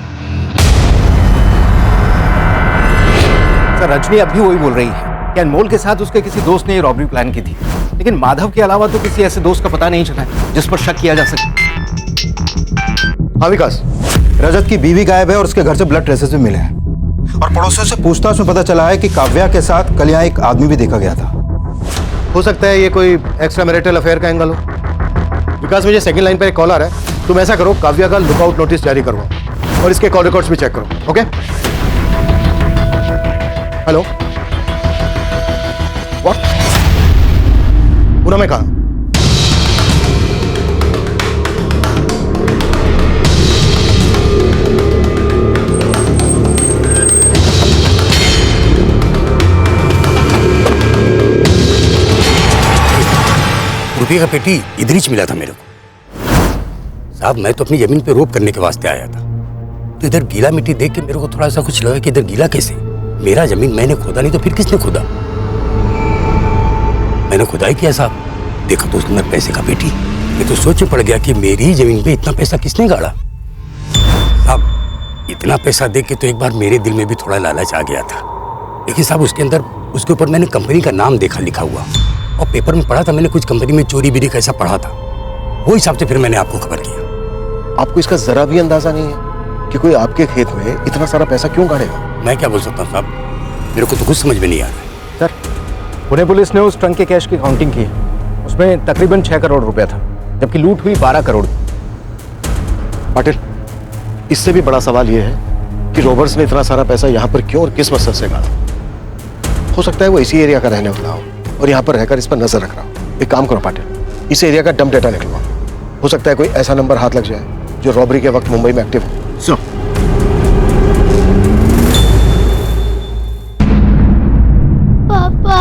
Speaker 13: सर रजनी अब भी वही बोल रही है कि अनमोल के साथ उसके किसी दोस्त ने ये रॉबरी प्लान की थी, लेकिन माधव के अलावा तो किसी ऐसे दोस्त का पता नहीं चला है जिस पर शक किया जा सके।
Speaker 1: हाँ विकास,
Speaker 14: रजत की बीवी गायब है और उसके घर से ब्लड ट्रेसेस भी मिले हैं, और पड़ोसियों से पूछताछ में पता चला है कि काव्या के साथ कल यहाँ एक आदमी भी देखा गया था।
Speaker 1: हो सकता है ये कोई एक्स्ट्रा मैरिटल अफेयर का एंगल हो। विकास मुझे सेकंड लाइन पर एक कॉल आ रहा है, तुम ऐसा करो काव्या का लुकआउट नोटिस जारी करवाओ और इसके कॉल रिकॉर्ड्स भी चेक करो। ओके? Hello, what? पूरा मैं कहा?
Speaker 17: रुपये का पेटी इधर ही मिला था मेरे को। साहब मैं तो अपनी जमीन पे रोप करने के वास्ते आया था, तो इधर गीला मिट्टी देख के मेरे को थोड़ा सा कुछ लगा कि इधर गीला कैसे? मेरा जमीन मैंने खोदा नहीं तो फिर किसने खोदा? मैंने खुदाई किया साहब, देखा तो उसके अंदर पैसे का पेटी। मैं तो सोच में पड़ गया कि मेरी ही जमीन पे इतना पैसा किसने गाड़ा। साहब इतना पैसा देख के तो एक बार मेरे दिल में भी थोड़ा लालच आ गया था, लेकिन साहब उसके अंदर उसके ऊपर मैंने कंपनी का नाम देखा लिखा हुआ, और पेपर में पढ़ा था मैंने कुछ कंपनी में चोरी बिरी कैसा पढ़ा था, वो हिसाब से फिर मैंने आपको खबर किया।
Speaker 1: आपको इसका जरा भी अंदाजा नहीं है कि कोई आपके खेत में इतना सारा पैसा क्यों गाड़ेगा?
Speaker 17: मैं क्या बोल सकता हूँ साहब, मेरे को तो कुछ समझ में नहीं आ रहा है।
Speaker 13: सर पुणे पुलिस ने उस ट्रंक के कैश की काउंटिंग की, उसमें तकरीबन 6 करोड़ रुपया था, जबकि लूट हुई 12 करोड़।
Speaker 1: पाटिल, इससे भी बड़ा सवाल यह है कि रॉबर्स ने इतना सारा पैसा यहाँ पर क्यों और किस मकसद से गाड़ा। हो सकता है वो इसी एरिया का रहने वाला हो और यहाँ पर रहकर इस पर नजर रख रहा हो। एक काम करो पाटिल, इस एरिया का डंप डेटा निकलवाओ, हो सकता है कोई ऐसा नंबर हाथ लग जाए जो रॉबरी के वक्त मुंबई में एक्टिव हो। सुनो,
Speaker 6: पापा,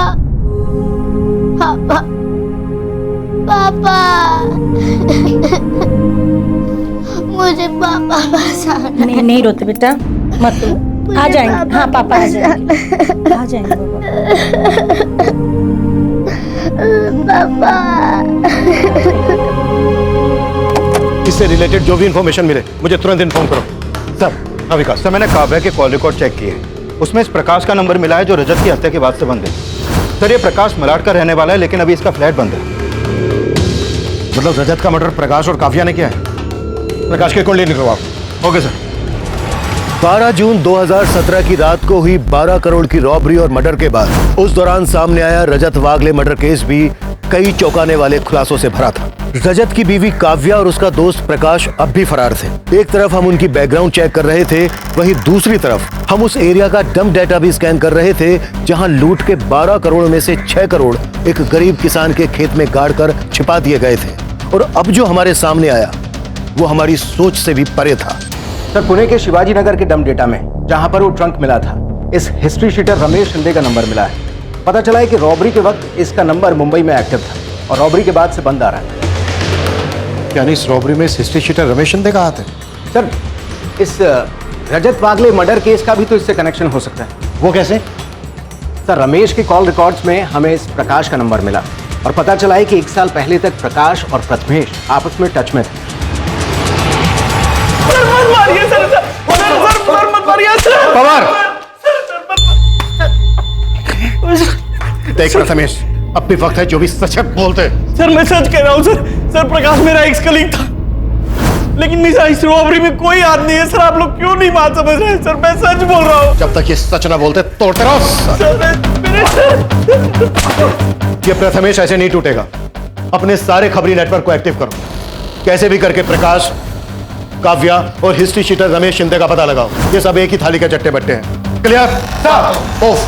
Speaker 6: पापा, पापा, मुझे पापा बचाना।
Speaker 15: नहीं नहीं रोते बेटा, मत रो, आ जाएंगे। हाँ पापा आ जाएंगे, आ जाएंगे
Speaker 6: पापा।
Speaker 1: इससे रिलेटेड जो भी इंफॉर्मेशन मिले मुझे तुरंत इन्फॉर्म करो।
Speaker 14: सर, हाँ विकास सर, मैंने काव्या के कॉल रिकॉर्ड चेक किए, उसमें इस प्रकाश का नंबर मिला है जो रजत की हत्या के बाद से बंद है। सर ये प्रकाश मलाड का रहने वाला है, लेकिन अभी इसका फ्लैट बंद है।
Speaker 1: मतलब रजत का मर्डर प्रकाश और काव्या ने किया है? प्रकाश के कोल्ड निकलो आप। Okay sir. 12 जून 2017 की रात को हुई 12 करोड़ की रॉबरी और मर्डर के बाद उस दौरान सामने आया रजत वागले मर्डर केस भी कई चौंकाने वाले खुलासों से भरा था। रजत की बीवी काव्या और उसका दोस्त प्रकाश अब भी फरार थे। एक तरफ हम उनकी बैकग्राउंड चेक कर रहे थे, वहीं दूसरी तरफ हम उस एरिया का डंप डेटा भी स्कैन कर रहे थे जहां लूट के 12 करोड़ में से 6 करोड़ एक गरीब किसान के खेत में गाड़ कर छिपा दिए गए थे। और अब जो हमारे सामने आया वो हमारी सोच से भी परे था।
Speaker 13: सर, पुणे के शिवाजी नगर के डंप डेटा में जहां पर वो ट्रंक मिला था, इस हिस्ट्री शीटर रमेश शिंदे का नंबर मिला है। पता चला है कि रॉबरी के वक्त इसका नंबर मुंबई में एक्टिव था और रॉबरी के बाद से बंद आ रहा है।
Speaker 1: यानी इस रॉबरी में हिस्ट्री शीटर रमेश शिंदे का हाथ है?
Speaker 13: सर, इस रजत वागले मर्डर केस का भी तो इससे कनेक्शन हो सकता है।
Speaker 1: वो कैसे?
Speaker 13: सर, रमेश के कॉल रिकॉर्ड्स में हमें इस प्रकाश का नंबर मिला और पता चला है कि 1 साल पहले तक प्रकाश और प्रथमेश आपस में टच में थे।
Speaker 1: पवार! देख प्रथमेश, अब भी वक्त है जो भी सच बोलते।
Speaker 18: सर मैं सच कह रहा हूँ सर। सर प्रकाश मेरा एक्स कलीग था, लेकिन इस रॉबरी में कोई हाथ नहीं है। सर आप लोग क्यों नहीं बात समझ रहे? सर मैं सच बोल रहा हूँ।
Speaker 1: जब तक ये सच ना बोलते तोड़ते रहो। ये प्रथमेश ऐसे नहीं टूटेगा। अपने सारे खबरी नेटवर्क को एक्टिव करो। कैसे भी करके प्रकाश, काव्या और हिस्ट्री शीटर रमेश शिंदे का पता लगाओ। ये सब एक ही थाली के चट्टे बट्टे हैं। क्लियर? ऑफ।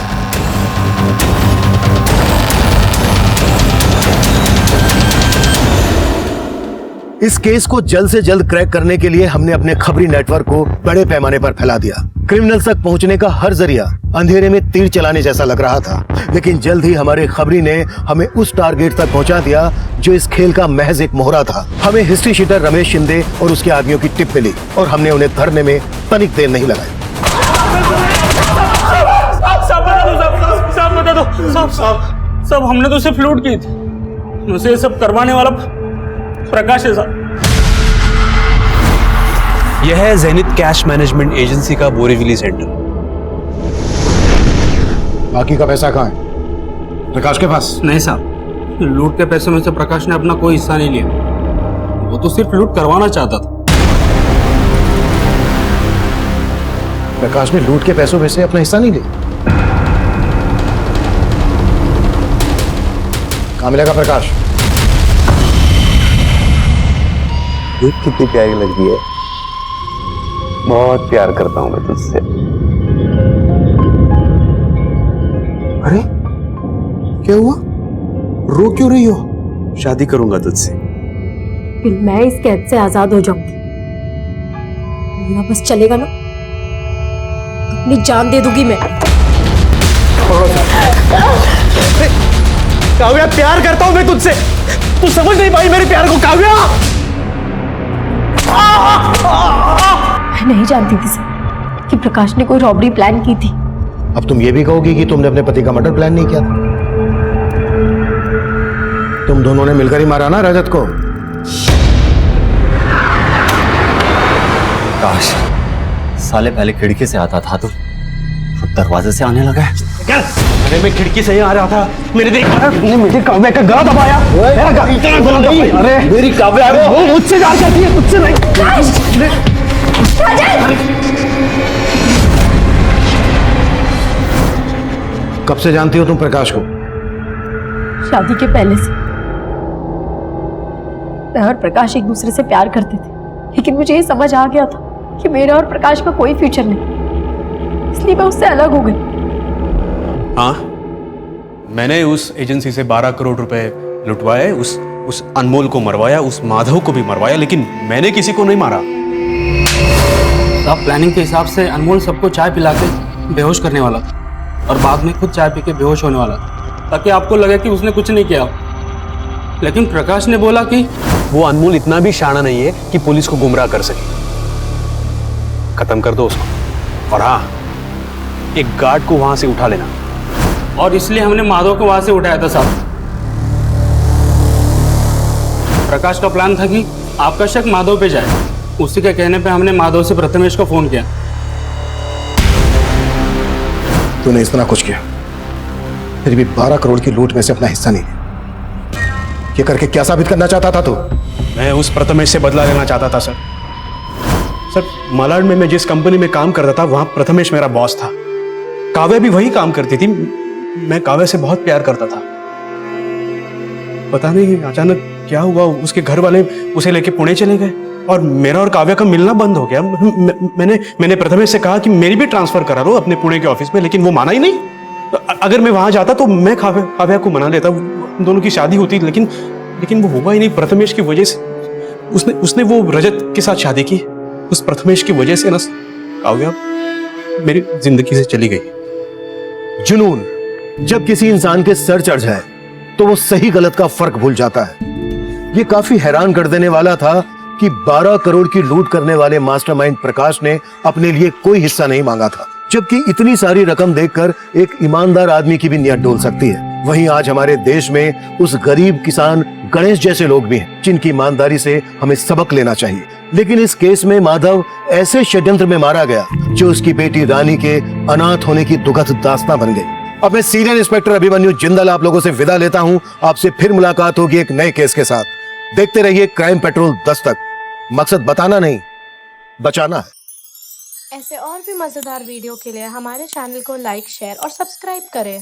Speaker 1: इस केस को जल्द से जल्द क्रैक करने के लिए हमने अपने खबरी नेटवर्क को बड़े पैमाने पर फैला दिया। क्रिमिनल्स तक पहुंचने का हर जरिया अंधेरे में तीर चलाने जैसा लग रहा था, लेकिन जल्द ही हमारे खबरी ने हमें उस टारगेट तक पहुंचा दिया जो इस खेल का महज एक मोहरा था। हमें हिस्ट्री शीटर रमेश शिंदे और उसके आदमियों की टिप मिली और हमने उन्हें धरने में तनिक देर नहीं लगाई।
Speaker 18: साहब हमने तो सिर्फ लूट की थी, मुझे ये सब करवाने वाला प्रकाश है साहब।
Speaker 2: यह है ज़ेनिथ कैश मैनेजमेंट एजेंसी का बोरीवली सेंटर।
Speaker 1: बाकी का पैसा कहाँ है? प्रकाश के पास?
Speaker 18: नहीं साहब, लूट के पैसे में से प्रकाश ने अपना कोई हिस्सा नहीं लिया। वो तो सिर्फ लूट करवाना चाहता था।
Speaker 1: प्रकाश ने लूट के पैसों में से अपना हिस्सा नहीं लिया? कहाँ मिलेगा प्रकाश?
Speaker 19: कितनी प्यारी लड़की है, बहुत प्यार करता हूं मैं तुझसे।
Speaker 1: अरे क्या हुआ? रो क्यों रही हो?
Speaker 2: शादी करूंगा तुझसे।
Speaker 15: फिर मैं इस कैद से आजाद हो जाऊंगी। मेरा बस चलेगा ना, अपनी जान दे दूंगी मैं।
Speaker 18: काव्या प्यार करता हूं मैं तुझसे, तू समझ नहीं पाई मेरे प्यार को काव्या।
Speaker 15: मैं नहीं जानती थी सर कि प्रकाश ने कोई रॉबरी प्लान की थी।
Speaker 1: अब तुम ये भी कहोगी कि तुमने अपने पति का मर्डर प्लान नहीं किया था? तुम दोनों ने मिलकर ही मारा ना रजत को?
Speaker 5: काश साले पहले खिड़की से आता था तो दरवाजे से आने लगा है।
Speaker 18: अरे मैं खिड़की से ही आ रहा था, मेरे मेरी काव्या का गला दबाया। अरे मेरी काव्या वो मुझसे जा कहती है, मुझसे नहीं।
Speaker 1: कब से जानती हो तुम प्रकाश को?
Speaker 15: शादी के पहले से। मैं और प्रकाश एक दूसरे से प्यार करते थे, लेकिन मुझे ये समझ आ गया था कि मेरा और प्रकाश का कोई फ्यूचर नहीं, इसलिए मैं उससे अलग हो गई।
Speaker 2: हाँ, मैंने उस एजेंसी से 12 करोड़ रुपए लुटवाए, उस अनमोल को मरवाया, उस माधव को भी मरवाया, लेकिन मैंने किसी को नहीं मारा।
Speaker 18: आप प्लानिंग के हिसाब से अनमोल सबको चाय पिला के बेहोश करने वाला था और बाद में खुद चाय पी के बेहोश होने वाला था, ताकि आपको लगे कि उसने कुछ नहीं किया। लेकिन प्रकाश ने बोला कि
Speaker 2: वो अनमोल इतना भी शाना नहीं है कि पुलिस को गुमराह कर सके। खत्म कर दो उसको। और हाँ, एक गार्ड को वहां से उठा लेना।
Speaker 18: और इसलिए हमने माधव को वहां से उठाया था साहब। प्रकाश का प्लान था कि आपका शक माधव पे जाए। उसी के कहने पे हमने माधव से प्रथमेश को फोन किया।
Speaker 1: तूने इतना कुछ किया, फिर भी 12 करोड़ की लूट में से अपना हिस्सा नहीं लिया। ये करके क्या साबित करना चाहता था तू?
Speaker 2: मैं उस प्रथमेश से बदला लेना चाहता था सर। सर, मालाड में मैं जिस कंपनी में काम करता था वहां प्रथमेश मेरा बॉस था। काव्या भी वही काम करती थी। मैं काव्या से बहुत प्यार करता था। पता नहीं अचानक क्या हुआ, उसके घर वाले उसे लेके पुणे चले गए और मेरा और काव्या का मिलना बंद हो गया। मैंने प्रथमेश से कहा कि मेरी भी ट्रांसफर करा लो अपने पुणे के ऑफिस में, लेकिन वो माना ही नहीं। अगर मैं वहां जाता तो मैं काव्या को मना लेता, दोनों की शादी होती, लेकिन वो हुआ ही नहीं। प्रथमेश की वजह से उसने वो रजत के साथ शादी की। उस प्रथमेश की वजह से ना काव्या मेरी जिंदगी से चली गई।
Speaker 1: जुनून जब किसी इंसान के सर चढ़ जाए तो वो सही गलत का फर्क भूल जाता है। ये काफी हैरान कर देने वाला था कि 12 करोड़ की लूट करने वाले मास्टरमाइंड प्रकाश ने अपने लिए कोई हिस्सा नहीं मांगा था, जबकि इतनी सारी रकम देखकर एक ईमानदार आदमी की भी नियत डोल सकती है। वहीं आज हमारे देश में उस गरीब किसान गणेश जैसे लोग भी हैं जिनकी ईमानदारी से हमें सबक लेना चाहिए। लेकिन इस केस में माधव ऐसे षड्यंत्र में मारा गया जो उसकी बेटी रानी के अनाथ होने की दुखद दास्तां बन गई। अब मैं सीनियर इंस्पेक्टर अभिमन्यु जिंदल आप लोगों से विदा लेता हूं। आपसे फिर मुलाकात होगी एक नए केस के साथ। देखते रहिए क्राइम पेट्रोल 10 तक। मकसद बताना नहीं, बचाना है।
Speaker 15: ऐसे और भी मजेदार वीडियो के लिए हमारे चैनल को लाइक, शेयर और सब्सक्राइब करें।